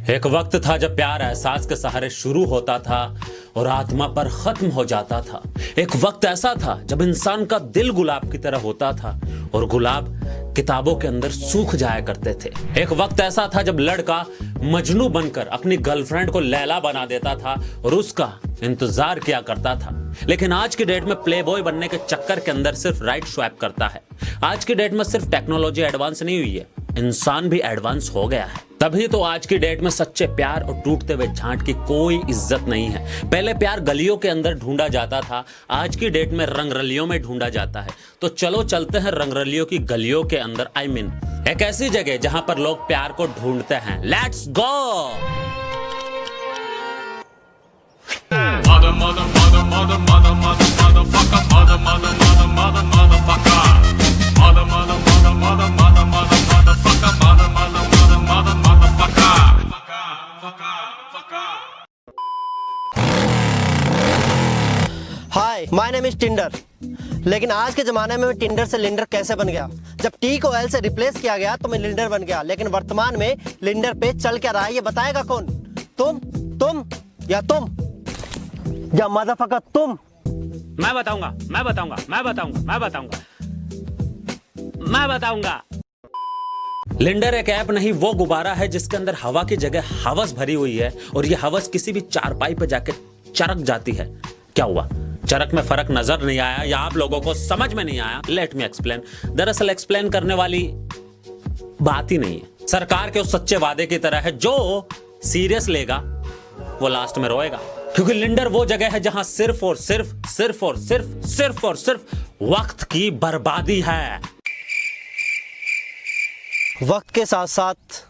एक वक्त था जब प्यार एहसास के सहारे शुरू होता था और आत्मा पर खत्म हो जाता था। एक वक्त ऐसा था जब इंसान का दिल गुलाब की तरह होता था और गुलाब किताबों के अंदर सूख जाया करते थे। एक वक्त ऐसा था जब लड़का मजनू बनकर अपनी गर्लफ्रेंड को लैला बना देता था और उसका इंतजार किया करता था। लेकिन आज की डेट में प्लेबॉय बनने के चक्कर के अंदर सिर्फ राइट स्वैप करता है। आज की डेट में सिर्फ टेक्नोलॉजी एडवांस नहीं हुई है, इंसान भी एडवांस हो गया है। तभी तो आज की डेट में सच्चे प्यार और टूटते हुए झांट की कोई इज्जत नहीं है। पहले प्यार गलियों के अंदर ढूंढा जाता था, आज की डेट में रंगरलियों में ढूंढा जाता है। तो चलो चलते हैं रंगरलियों की गलियों के अंदर, आई मीन एक ऐसी जगह जहां पर लोग प्यार को ढूंढते हैं। Let's go. Hi, my name is Tinder. लेकिन आज के जमाने में मैं टिंडर से लिंडर कैसे बन गया? जब टी को एल से रिप्लेस किया गया तो मैं लिंडर बन गया। लेकिन वर्तमान में लिंडर पे चल क्या रहा है ये बताएगा कौन? तुम या तुम या मदरफकर तुम? मैं बताऊंगा। लिंडर एक ऐप नहीं, वो गुब्बारा है जिसके अंदर हवा की जगह हवस भरी हुई है और ये हवस किसी भी चारपाई पे जाके चरक जाती है। क्या हुआ? चरक में फर्क नजर नहीं आया या आप लोगों को समझ में नहीं आया? Let me explain. दरअसल एक्सप्लेन करने वाली बात ही नहीं है। सरकार के उस सच्चे वादे की तरह है, जो सीरियस लेगा वो लास्ट में रोएगा। क्योंकि लिंडर वो जगह है जहां सिर्फ और सिर्फ वक्त की बर्बादी है। वक्त के साथ साथ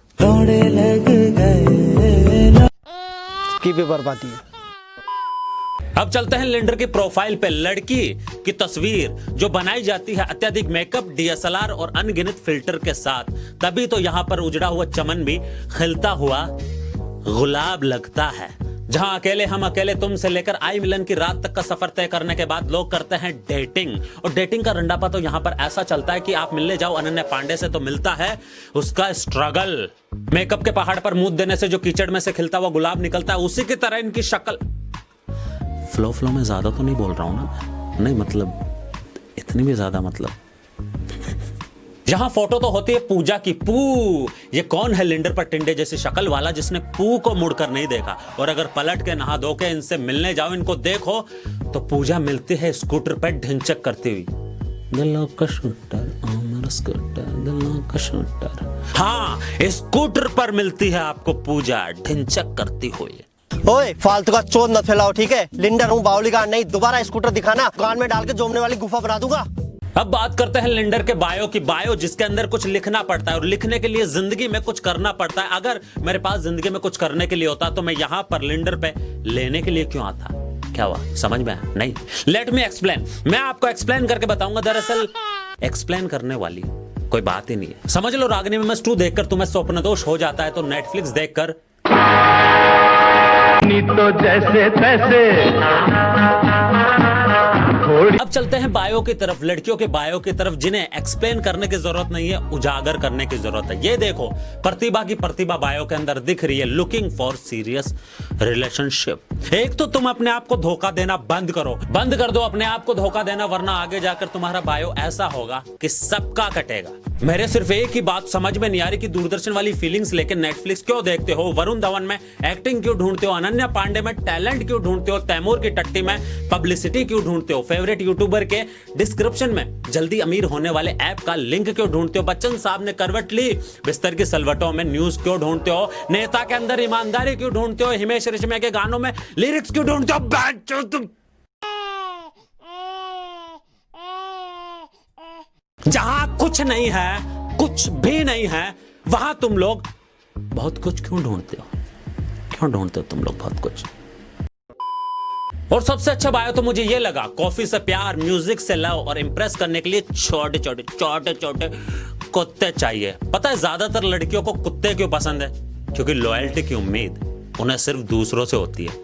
की भी बर्बादी है। अब चलते हैं लिंडर की प्रोफाइल पे। लड़की की तस्वीर जो बनाई जाती है अत्यधिक मेकअप, डीएसएलआर और अनगिनत फिल्टर के साथ, तभी तो यहाँ पर उजड़ा हुआ चमन भी खिलता हुआ गुलाब लगता है। जहां अकेले हम अकेले तुम से लेकर आई मिलन की रात तक का सफर तय करने के बाद लोग करते हैं डेटिंग। और डेटिंग का रंडापा तो यहाँ पर ऐसा चलता है कि आप मिलने जाओ अनन्या पांडे से तो मिलता है उसका स्ट्रगल। मेकअप के पहाड़ पर मूत देने से जो कीचड़ में से खिलता हुआ गुलाब निकलता है, उसी की तरह इनकी शक्ल। फ्लो में ज्यादा तो नहीं बोल रहा हूं ना? नहीं, मतलब इतनी भी ज्यादा मतलब। यहां फोटो तो होती है पूजा की। पू, ये कौन है लिंडर पर टिंडे जैसी शक्ल वाला जिसने पू को मुड़कर नहीं देखा? और अगर पलट के नहा धो के इनसे मिलने जाओ, इनको देखो, तो पूजा मिलती है स्कूटर पर ढिंचक करती हुई। दिलों का शूटर, मेरा स्कूटर, दिलों का शूटर। हाँ, स्कूटर पर मिलती है आपको पूजा ढिंचक करती हुई। ओए, फालतू का चोद मत फैलाओ, ठीक है? लिंडर हूँ, बाउली का नहीं। दोबारा स्कूटर दिखाना, कान में डाल के जोमने वाली गुफा बना दूंगा। अब बात करते हैं लिंडर के बायो की। बायो जिसके अंदर कुछ लिखना पड़ता है और लिखने के लिए जिंदगी में कुछ करना पड़ता है। अगर मेरे पास जिंदगी में कुछ करने के लिए होता तो मैं यहाँ पर लिंडर पे लेने के लिए क्यों आता? क्या हुआ? समझ में आया? नहीं। Let me explain. मैं आपको एक्सप्लेन करके बताऊंगा। दरअसल एक्सप्लेन करने वाली कोई बात ही नहीं है। समझ लो, रागिनी में टू देखकर तुम्हें स्वप्नदोष हो जाता है तो नेटफ्लिक्स देखकर तो जैसे तैसे। अब चलते हैं बायो की तरफ, लड़कियों के बायो की तरफ, जिन्हें एक्सप्लेन करने की जरूरत नहीं है, उजागर करने की जरूरत है। ये देखो, प्रतिभा की प्रतिभा बायो के अंदर दिख रही है। Looking for serious relationship. एक तो तुम अपने आप को धोखा देना बंद करो, बंद कर दो अपने आप को धोखा देना, वरना आगे जाकर तुम्हारा बायो ऐसा होगा कि सबका कटेगा। मेरे सिर्फ एक ही बात समझ में नहीं आ रही कि दूरदर्शन वाली फीलिंग्स लेकर नेटफ्लिक्स क्यों देखते हो? वरुण धवन में एक्टिंग क्यों ढूंढते हो? अनन्या पांडे में टैलेंट क्यों ढूंढते हो? तैमूर की टट्टी में पब्लिसिटी क्यों ढूंढते हो? फेवरेट यूट्यूबर के डिस्क्रिप्शन में जल्दी अमीर होने वाले ऐप का लिंक क्यों ढूंढते हो? बच्चन साहब ने करवट ली, बिस्तर की सलवटों में न्यूज क्यों ढूंढते हो? नेता के अंदर ईमानदारी क्यों ढूंढते हो? हिमेश रेशमिया के गानों में लिरिक्स क्यों ढूंढते हो? जहां कुछ नहीं है, कुछ भी नहीं है, वहां तुम लोग बहुत कुछ क्यों ढूंढते हो? क्यों ढूंढते हो तुम लोग बहुत कुछ? और सबसे अच्छा बायो तो मुझे ये लगा, कॉफी से प्यार, म्यूजिक से लव और इंप्रेस करने के लिए छोटे छोटे कुत्ते चाहिए। पता है ज्यादातर लड़कियों को कुत्ते क्यों पसंद है? क्योंकि लॉयल्टी की उम्मीद उन्हें सिर्फ दूसरों से होती है।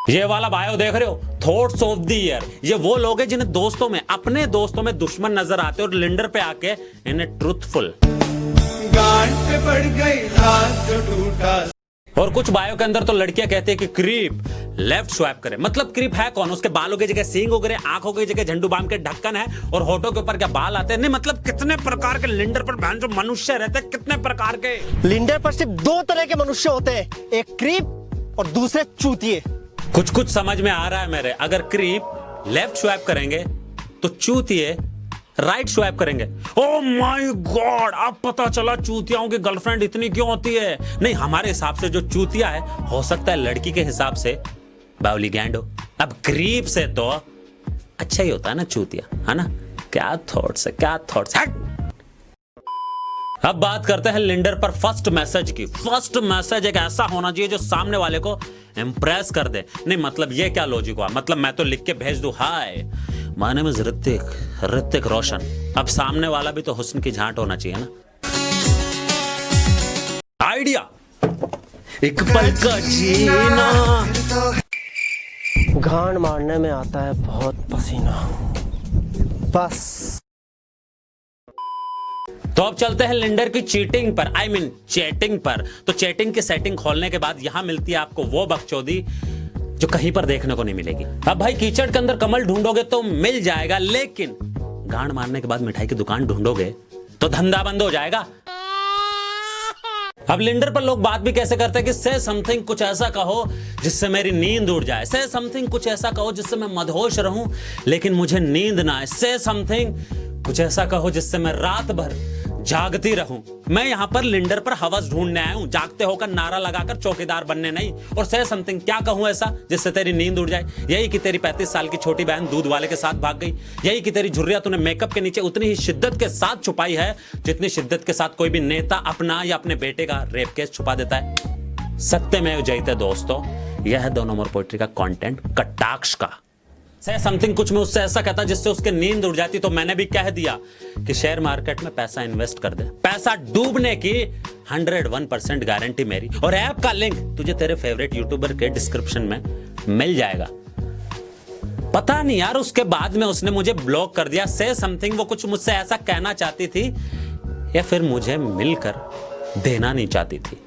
ये वाला बायो देख रहे हो, थॉट्स ऑफ द ईयर, ये वो लोग हैं जिन्हें दोस्तों में, अपने दोस्तों में दुश्मन नजर आते हैं और लिंडर पे आके इन्हें ट्रूथफुल। गांठ पे पड़ गई हाथ जो टूटा। और कुछ बायो के अंदर तो लड़कियां कहती है कि क्रीप लेफ्ट स्वैप करे। मतलब क्रीप है कौन? उसके बालों की जगह सींग उगरे, आंखों की जगह झंडू बाम के ढक्कन है और होठों के ऊपर क्या बाल आते हैं। नहीं मतलब कितने प्रकार के लिंडर पर बहन जो मनुष्य रहते हैं, कितने प्रकार के। लिंडर पर सिर्फ दो तरह के मनुष्य होते हैं, एक क्रीप और दूसरे चूतिए। कुछ कुछ समझ में आ रहा है मेरे। अगर क्रीप लेफ्ट स्वैप करेंगे तो चूतिए राइट स्वैप करेंगे। ओह माय गॉड, अब पता चला चूतियाओं की गर्लफ्रेंड इतनी क्यों होती है। नहीं, हमारे हिसाब से जो चूतिया है, हो सकता है लड़की के हिसाब से बावली गैंड हो। अब क्रीप से तो अच्छा ही होता है ना चूतिया, है ना। क्या थॉट्स है, क्या थॉट्स है। अब बात करते हैं लिंडर पर फर्स्ट मैसेज की। फर्स्ट मैसेज एक ऐसा होना चाहिए जो सामने वाले को इंप्रेस कर दे। नहीं मतलब ये क्या लॉजिक हुआ, मतलब मैं तो लिख के भेज दूं hi my name is Hrithik Roshan. अब सामने वाला भी तो हुस्न की झांट होना चाहिए ना। आइडिया, एक पल का जीना। गांड मारने में आता है बहुत पसीना। बस। तो अब चलते हैं लिंडर की चीटिंग पर, आई मीन चैटिंग पर। तो चैटिंग की सेटिंग खोलने के बाद यहां मिलती है आपको वो बकचोदी जो कहीं पर देखने को नहीं मिलेगी। अब भाई कीचड़ के अंदर कमल ढूंढोगे तो मिल जाएगा, लेकिन गांड मारने के बाद मिठाई की दुकान ढूंढोगे तो धंधा बंद हो जाएगा। अब लिंडर पर लोग बात भी कैसे करते हैं कि से समथिंग, कुछ ऐसा कहो जिससे मेरी नींद उड़ जाए। से समथिंग, कुछ ऐसा कहो जिससे मैं मदहोश रहूं लेकिन मुझे नींद ना आए। से समथिंग, कुछ ऐसा कहो जिससे मैं रात भर जागती रहूं। मैं यहां पर लिंडर पर हवस ढूंढने आया हूं, जागते होकर नारा लगाकर चौकीदार बनने नहीं। और से समथिंग, क्या कहूं ऐसा जिससे तेरी नींद उड़ जाए। यही कि तेरी 35 साल की छोटी बहन दूध वाले के साथ भाग गई। यही कि तेरी झुर्रिया तूने मेकअप के नीचे उतनी ही शिद्दत के साथ छुपाई है जितनी शिद्दत के साथ कोई भी नेता अपना या अपने बेटे का रेप केस छुपा देता है। सत्यमेव जयते दोस्तों, यह है 2 नंबर पोएट्री का कंटेंट कटाक्ष का। से समथिंग, कुछ मैं उससे ऐसा कहता जिससे उसके नींद उड़ जाती। तो मैंने भी कह दिया कि शेयर मार्केट में पैसा इन्वेस्ट कर दे, पैसा डूबने की 101% गारंटी मेरी। और ऐप का लिंक तुझे तेरे फेवरेट यूट्यूबर के डिस्क्रिप्शन में मिल जाएगा। पता नहीं यार, उसके बाद में उसने मुझे ब्लॉक कर दिया। से समथिंग, वो कुछ मुझसे ऐसा कहना चाहती थी या फिर मुझे मिलकर देना नहीं चाहती थी।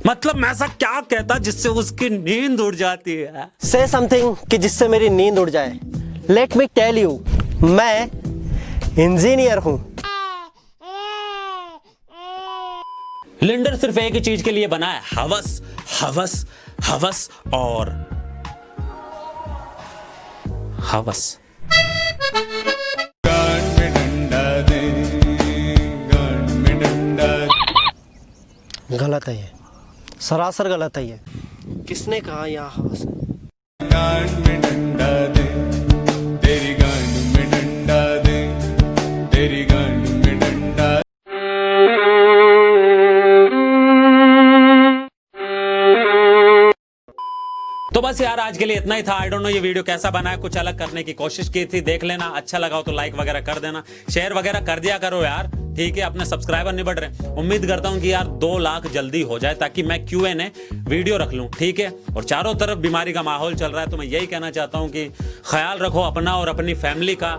मतलब मैं ऐसा क्या कहता जिससे उसकी नींद उड़ जाती है। से समथिंग कि जिससे मेरी नींद उड़ जाए। लेट मी टेल यू, मैं इंजीनियर हूं। लिंडर सिर्फ एक ही चीज के लिए बना है, हवस हवस हवस और हवस। गांठ में डंडा दे, गांठ में डंडा दे। गलत है ये, सरासर गलत है ये। किसने कहा यहाँ हवस है? गांठ में डंडा दे, तेरी गांठ में डंडा दे, तेरी गांठ में डंडा। तो बस यार आज के लिए इतना ही था। आई डोंट नो ये वीडियो कैसा बना है, कुछ अलग करने की कोशिश की थी, देख लेना। अच्छा लगा हो तो लाइक वगैरह कर देना, शेयर वगैरह कर दिया करो यार, ठीक है। अपने सब्सक्राइबर नहीं बढ़ रहे, उम्मीद करता हूं कि यार 2 लाख जल्दी हो जाए ताकि मैं Q&A वीडियो रख लूं, ठीक है। और चारों तरफ बीमारी का माहौल चल रहा है, तो मैं यही कहना चाहता हूं कि ख्याल रखो अपना और अपनी फैमिली का।